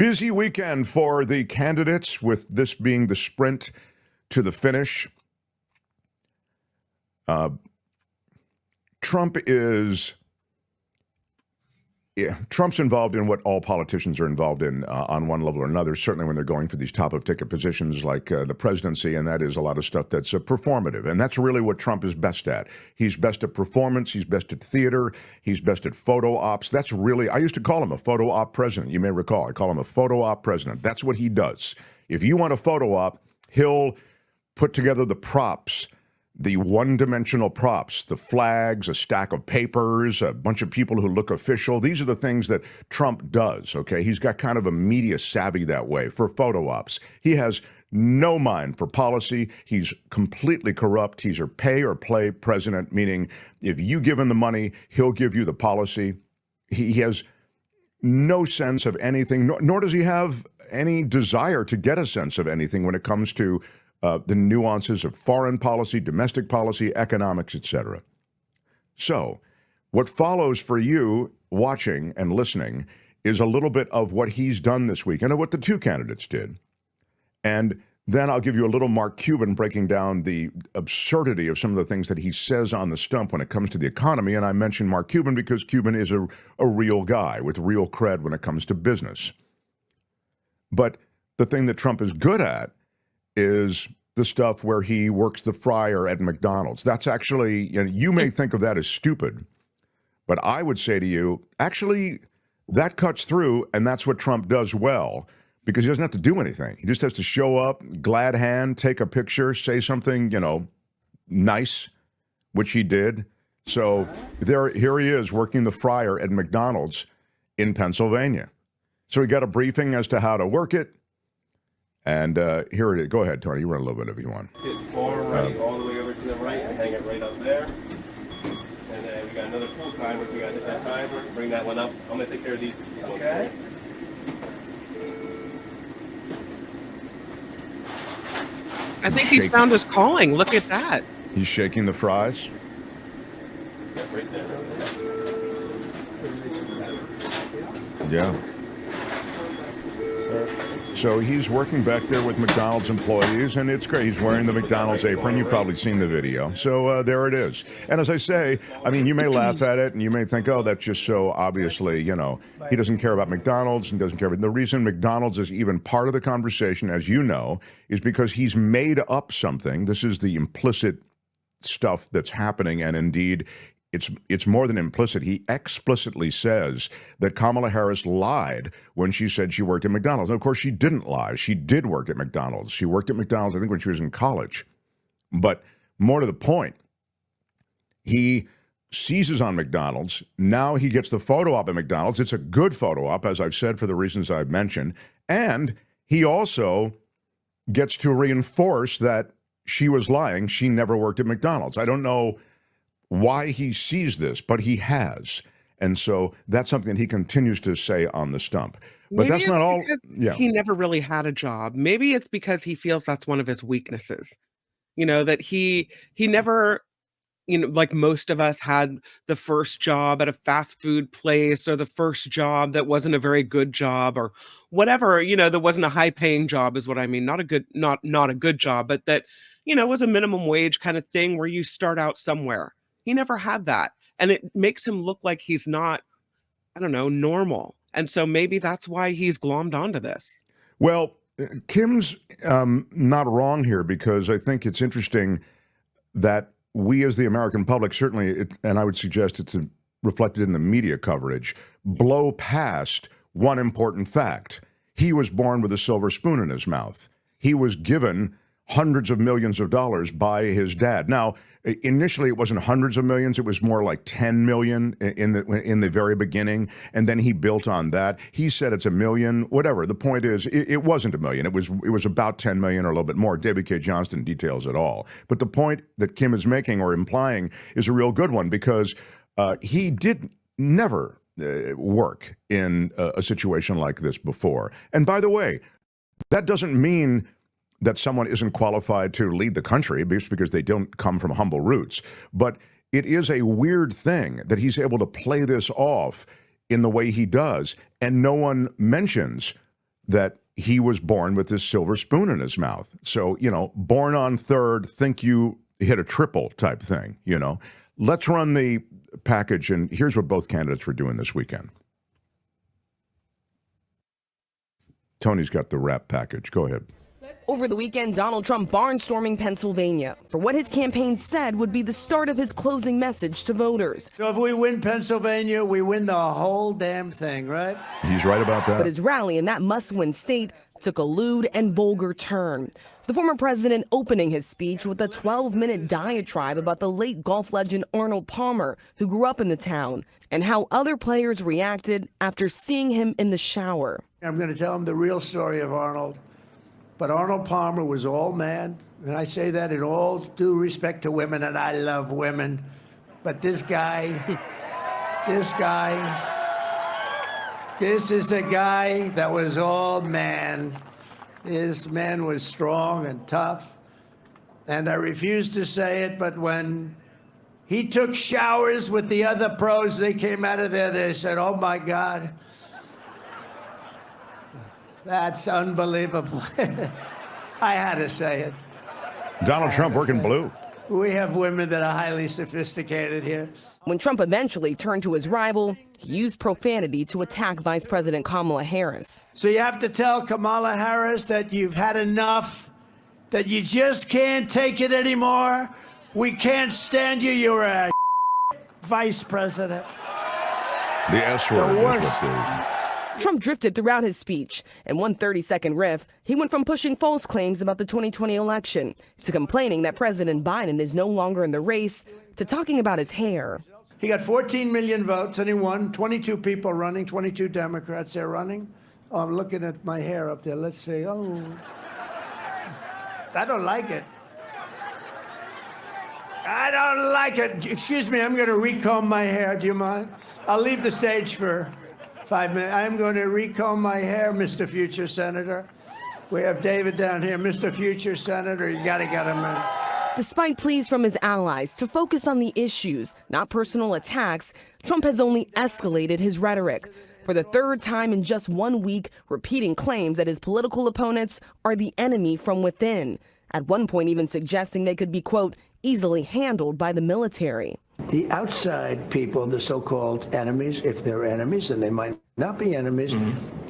Busy weekend for the candidates, with this being the sprint to the finish. Trump's involved in what all politicians are involved in on one level or another, certainly when they're going for these top-of-ticket positions like the presidency, and that is a lot of stuff that's performative. And that's really what Trump is best at. He's best at performance. He's best at theater. He's best at photo ops. That's really, I used to call him a photo op president. You may recall, I call him a photo op president. That's what he does. If you want a photo op, he'll put together the props, the one-dimensional props, the flags, a stack of papers, a bunch of people who look official. These are the things that Trump does, okay? He's got kind of a media savvy that way for photo ops. He has no mind for policy. He's completely corrupt. He's a pay-or-play president, meaning if you give him the money, he'll give you the policy. He has no sense of anything, nor does he have any desire to get a sense of anything when it comes to the nuances of foreign policy, domestic policy, economics, etc. So what follows for you watching and listening is a little bit of what he's done this week and what the two candidates did. And then I'll give you a little Mark Cuban breaking down the absurdity of some of the things that he says on the stump when it comes to the economy. And I mention Mark Cuban because Cuban is a real guy with real cred when it comes to business. But the thing that Trump is good at is the stuff where he works the fryer at McDonald's. That's actually, you may think of that as stupid, but I would say to you, actually, that cuts through, and that's what Trump does well, because he doesn't have to do anything. He just has to show up, glad hand, take a picture, say something, nice, which he did. So here he is working the fryer at McDonald's in Pennsylvania. So he got a briefing as to how to work it. And here it is. Go ahead, Tony. You run a little bit if you want. Hit forward right all the way over to the right and hang it right up there. And then we got another full timer. We got to hit that timer. Bring that one up. I'm going to take care of these. Okay. I think he's found his calling. Look at that. He's shaking the fries. Yeah, right there. Yeah. So he's working back there with McDonald's employees, and it's great. He's wearing the McDonald's apron. You've probably seen the video. So there it is. And as I say, I mean, you may laugh at it, and you may think, oh, that's just so obviously, he doesn't care about McDonald's and doesn't care. But the reason McDonald's is even part of the conversation, as you know, is because he's made up something. This is the implicit stuff that's happening, and indeed, it's more than implicit. He explicitly says that Kamala Harris lied when she said she worked at McDonald's. And of course, she didn't lie. She did work at McDonald's. She worked at McDonald's, I think, when she was in college. But more to the point, he seizes on McDonald's. Now he gets the photo op at McDonald's. It's a good photo op, as I've said, for the reasons I've mentioned. And he also gets to reinforce that she was lying. She never worked at McDonald's. I don't know why he sees this, but he has. And so that's something that he continues to say on the stump. But Maybe that's not all. Yeah. He never really had a job. Maybe it's because he feels that's one of his weaknesses. That he never, like most of us, had the first job at a fast food place, or the first job that wasn't a very good job, or whatever, that wasn't a high paying job is what I mean. Not a good job, but that, was a minimum wage kind of thing where you start out somewhere. He never had that. And it makes him look like he's not, normal. And so maybe that's why he's glommed onto this. Well, Kim's not wrong here, because I think it's interesting that we as the American public, certainly, and I would suggest it's reflected in the media coverage, blow past one important fact. He was born with a silver spoon in his mouth. He was given hundreds of millions of dollars by his dad. Now, initially, it wasn't hundreds of millions. It was more like 10 million in the very beginning. And then he built on that. He said it's $1 million, whatever. The point is, it wasn't $1 million. It was about 10 million or a little bit more. David K. Johnston details it all. But the point that Kim is making or implying is a real good one, because he did never work in a situation like this before. And by the way, that doesn't mean that someone isn't qualified to lead the country because they don't come from humble roots. But it is a weird thing that he's able to play this off in the way he does, and no one mentions that he was born with this silver spoon in his mouth. So, born on third, think you hit a triple type thing, Let's run the package, and here's what both candidates were doing this weekend. Tony's got the wrap package. Go ahead. Over the weekend, Donald Trump barnstorming Pennsylvania for what his campaign said would be the start of his closing message to voters. So if we win Pennsylvania, we win the whole damn thing, right? He's right about that. But his rally in that must-win state took a lewd and vulgar turn. The former president opening his speech with a 12-minute diatribe about the late golf legend Arnold Palmer, who grew up in the town, and how other players reacted after seeing him in the shower. I'm going to tell him the real story of Arnold. But Arnold Palmer was all man, and I say that in all due respect to women, and I love women. But this is a guy that was all man. This man was strong and tough, and I refuse to say it, but when he took showers with the other pros, they came out of there, they said, oh my God, that's unbelievable. I had to say it. Donald Trump working blue. We have women that are highly sophisticated here. When Trump eventually turned to his rival, he used profanity to attack Vice President Kamala Harris. So you have to tell Kamala Harris that you've had enough, that you just can't take it anymore. We can't stand you. You're a vice president. The S word. The worst. Trump drifted throughout his speech. In one 30-second riff, he went from pushing false claims about the 2020 election to complaining that President Biden is no longer in the race to talking about his hair. He got 14 million votes and he won. 22 people running, 22 Democrats there running. Oh, I'm looking at my hair up there. Let's see. Oh, I don't like it. I don't like it. Excuse me, I'm going to recomb my hair. Do you mind? I'll leave the stage for 5 minutes. I'm going to recomb my hair, Mr. Future Senator. We have David down here. Mr. Future Senator, you got to get him in. Despite pleas from his allies to focus on the issues, not personal attacks, Trump has only escalated his rhetoric. For the third time in just 1 week, repeating claims that his political opponents are the enemy from within. At one point even suggesting they could be, quote, easily handled by the military. The outside people, the so-called enemies, if they're enemies, and they might not be enemies,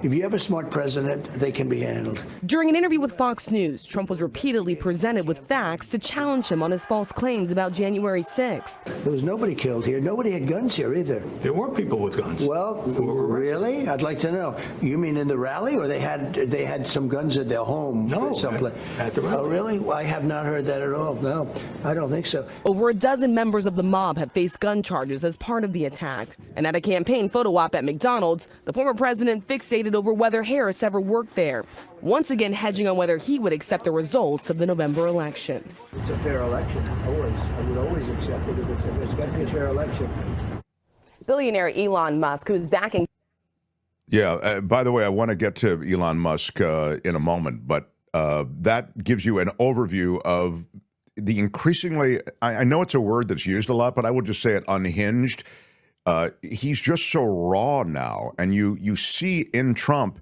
if you have a smart president, they can be handled. During an interview with Fox News, Trump was repeatedly presented with facts to challenge him on his false claims about January 6th. There was nobody killed here. Nobody had guns here either. There were people with guns. Well, really? I'd like to know. You mean in the rally, or they had some guns at their home? No, someplace? at the rally. Oh, really? Well, I have not heard that at all. No, I don't think so. Over a dozen members of the mob have faced gun charges as part of the attack. And at a campaign photo op at McDonald's, the former president fixated over whether Harris ever worked there, once again hedging on whether he would accept the results of the November election. It's a fair election. Always. I would always accept it if it's got to be a fair election. Billionaire Elon Musk, who's backing. Yeah, by the way, I want to get to Elon Musk in a moment, but that gives you an overview of the increasingly, I know it's a word that's used a lot, but I would just say it, unhinged. He's just so raw now, and you see in Trump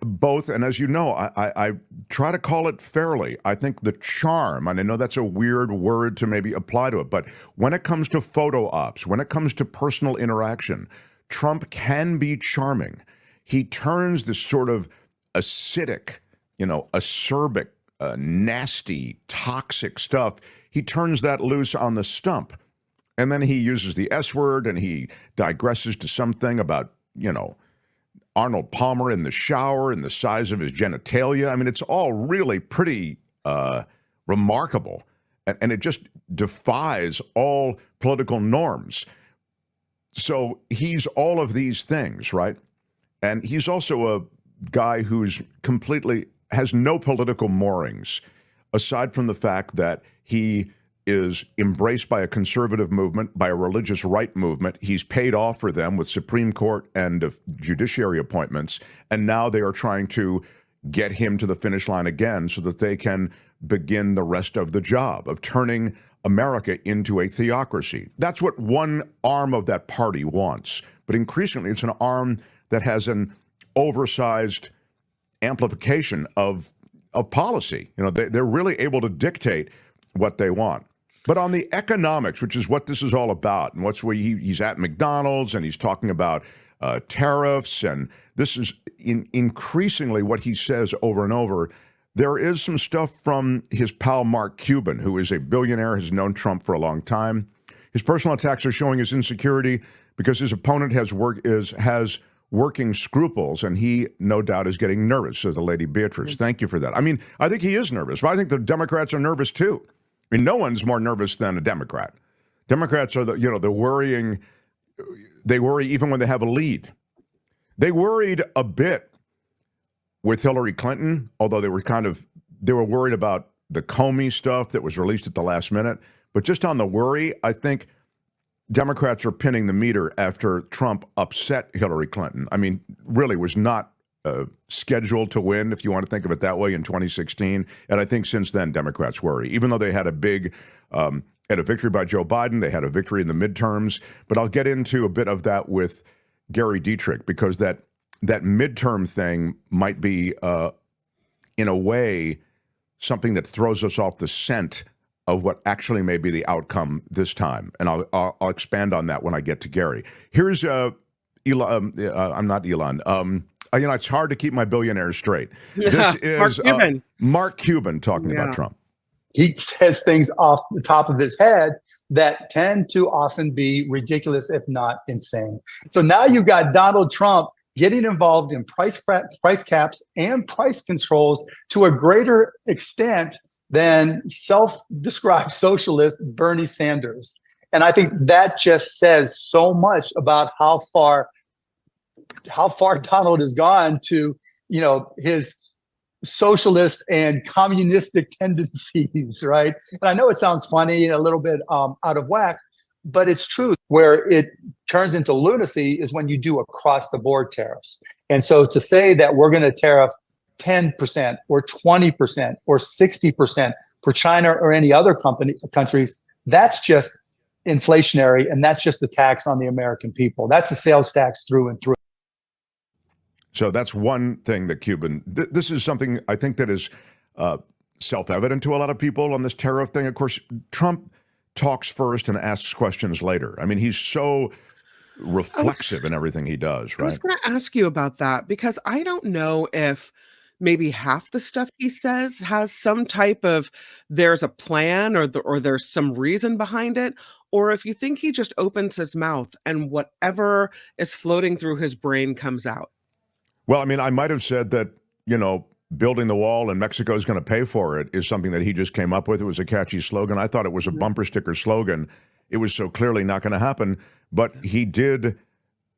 both, and as you know, I try to call it fairly. I think the charm, and I know that's a weird word to maybe apply to it, but when it comes to photo ops, when it comes to personal interaction, Trump can be charming. He turns this sort of acidic, acerbic, nasty, toxic stuff, he turns that loose on the stump. And then he uses the S word and he digresses to something about, Arnold Palmer in the shower and the size of his genitalia. I mean, it's all really pretty remarkable. And it just defies all political norms. So he's all of these things, right? And he's also a guy who's completely has no political moorings, aside from the fact that he is embraced by a conservative movement, by a religious right movement. He's paid off for them with Supreme Court and judiciary appointments, and now they are trying to get him to the finish line again so that they can begin the rest of the job of turning America into a theocracy. That's what one arm of that party wants. But increasingly, it's an arm that has an oversized amplification of policy. You know, they're really able to dictate what they want. But on the economics, which is what this is all about, and what's where he's at McDonald's and he's talking about tariffs, and this is increasingly what he says over and over. There is some stuff from his pal Mark Cuban, who is a billionaire, has known Trump for a long time. His personal attacks are showing his insecurity because his opponent has working scruples, and he, no doubt, is getting nervous, says the Lady Beatrice. Thank you for that. I mean, I think he is nervous, but I think the Democrats are nervous too. I mean, no one's more nervous than a Democrat. Democrats are the worrying. They worry even when they have a lead. They worried a bit with Hillary Clinton, although they were worried about the Comey stuff that was released at the last minute. But just on the worry, I think Democrats are pinning the meter after Trump upset Hillary Clinton. I mean, really was not scheduled to win, if you want to think of it that way, in 2016. And I think since then, Democrats worry. Even though they had a victory by Joe Biden, they had a victory in the midterms. But I'll get into a bit of that with Gary Dietrich, because that midterm thing might be, in a way, something that throws us off the scent of what actually may be the outcome this time. And I'll expand on that when I get to Gary. Here's Elon. I'm not Elon. It's hard to keep my billionaires straight. This is Mark Cuban talking about Trump. He says things off the top of his head that tend to often be ridiculous, if not insane. So now you've got Donald Trump getting involved in price caps and price controls to a greater extent than self-described socialist Bernie Sanders. And I think that just says so much about how far Donald has gone to, his socialist and communistic tendencies, right? And I know it sounds funny and a little bit out of whack, but it's true. Where it turns into lunacy is when you do across the board tariffs. And so to say that we're going to tariff 10% or 20% or 60% for China or any other countries, that's just inflationary, and that's just a tax on the American people. That's a sales tax through and through. So that's one thing that this is something I think that is self-evident to a lot of people on this tariff thing. Of course, Trump talks first and asks questions later. I mean, he's so reflexive in everything he does, right? I was going to ask you about that, because I don't know if maybe half the stuff he says has some type of, there's a plan or there's some reason behind it, or if you think he just opens his mouth and whatever is floating through his brain comes out. Well, I mean, I might have said that, building the wall and Mexico is going to pay for it is something that he just came up with. It was a catchy slogan. I thought it was a bumper sticker slogan. It was so clearly not going to happen. But he did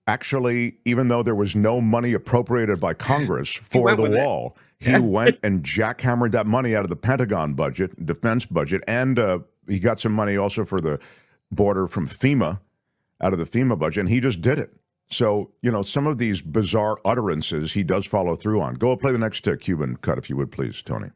actually, even though there was no money appropriated by Congress for the wall, he went and jackhammered that money out of the Pentagon budget, defense budget, and he got some money also for the border from FEMA, out of the FEMA budget, and he just did it. So, some of these bizarre utterances he does follow through on. Go play the next Cuban cut, if you would, please, Tony.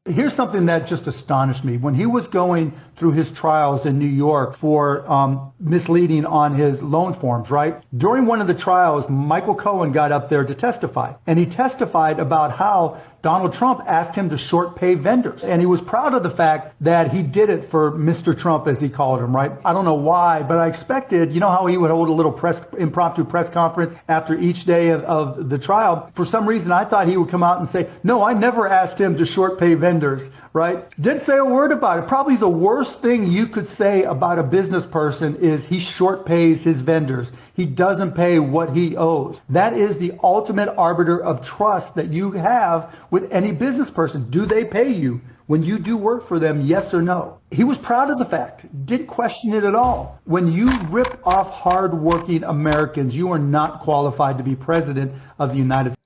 Here's something that just astonished me. When he was going through his trials in New York for misleading on his loan forms, right? During one of the trials, Michael Cohen got up there to testify. And he testified about how Donald Trump asked him to short pay vendors. And he was proud of the fact that he did it for Mr. Trump, as he called him, right? I don't know why, but I expected, how he would hold a little impromptu press conference after each day of the trial. For some reason, I thought he would come out and say, no, I never asked him to short pay vendors, right? Didn't say a word about it. Probably the worst thing you could say about a business person is he short pays his vendors. He doesn't pay what he owes. That is the ultimate arbiter of trust that you have with any business person. Do they pay you when you do work for them, yes or no? He was proud of the fact, didn't question it at all. When you rip off hardworking Americans, you are not qualified to be president of the United States.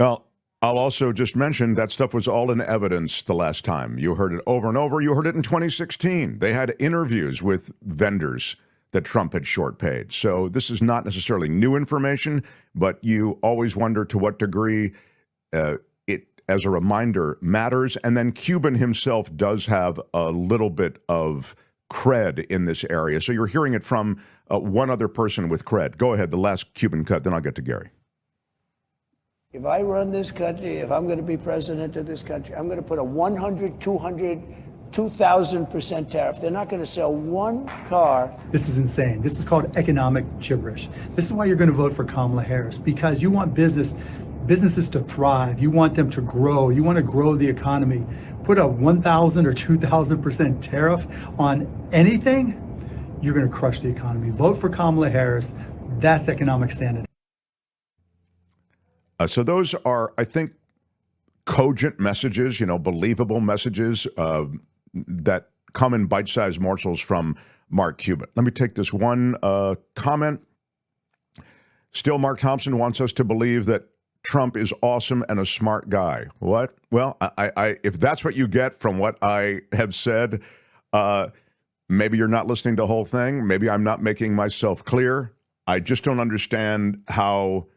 Well, I'll also just mention that stuff was all in evidence the last time. You heard it over and over. You heard it in 2016. They had interviews with vendors that Trump had short paid. So this is not necessarily new information, but you always wonder to what degree it, as a reminder, matters. And then Cuban himself does have a little bit of cred in this area. So you're hearing it from one other person with cred. Go ahead, the last Cuban cut, then I'll get to Gary. If I run this country, if I'm going to be president of this country, I'm going to put a 100, 200, 2,000% tariff. They're not going to sell one car. This is insane. This is called economic gibberish. This is why you're going to vote for Kamala Harris, because you want businesses to thrive. You want them to grow. You want to grow the economy. Put a 1,000 or 2,000% tariff on anything, you're going to crush the economy. Vote for Kamala Harris. That's economic sanity. So those are, I think, cogent messages, believable messages that come in bite-sized morsels from Mark Cuban. Let me take this one comment. Still, Mark Thompson wants us to believe that Trump is awesome and a smart guy. What? Well, I if that's what you get from what I have said, maybe you're not listening to the whole thing. Maybe I'm not making myself clear. I just don't understand how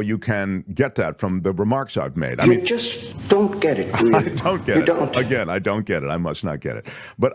you can get that from the remarks I've made. You just don't get it, do you? I don't get you it. Don't. Again, I don't get it. I must not get it. But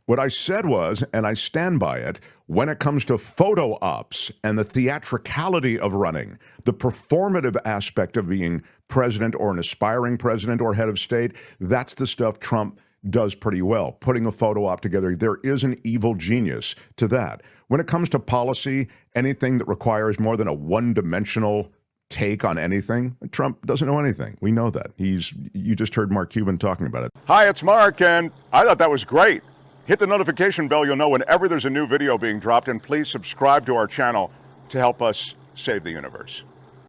what I said was, and I stand by it, when it comes to photo ops and the theatricality of running, the performative aspect of being president or an aspiring president or head of state, that's the stuff Trump does pretty well. Putting a photo op together, there is an evil genius to that. When it comes to policy, anything that requires more than a one-dimensional take on anything, Trump doesn't know anything. We know that. You just heard Mark Cuban talking about it. Hi, it's Mark, and I thought that was great. Hit the notification bell. You'll know whenever there's a new video being dropped, and please subscribe to our channel to help us save the universe.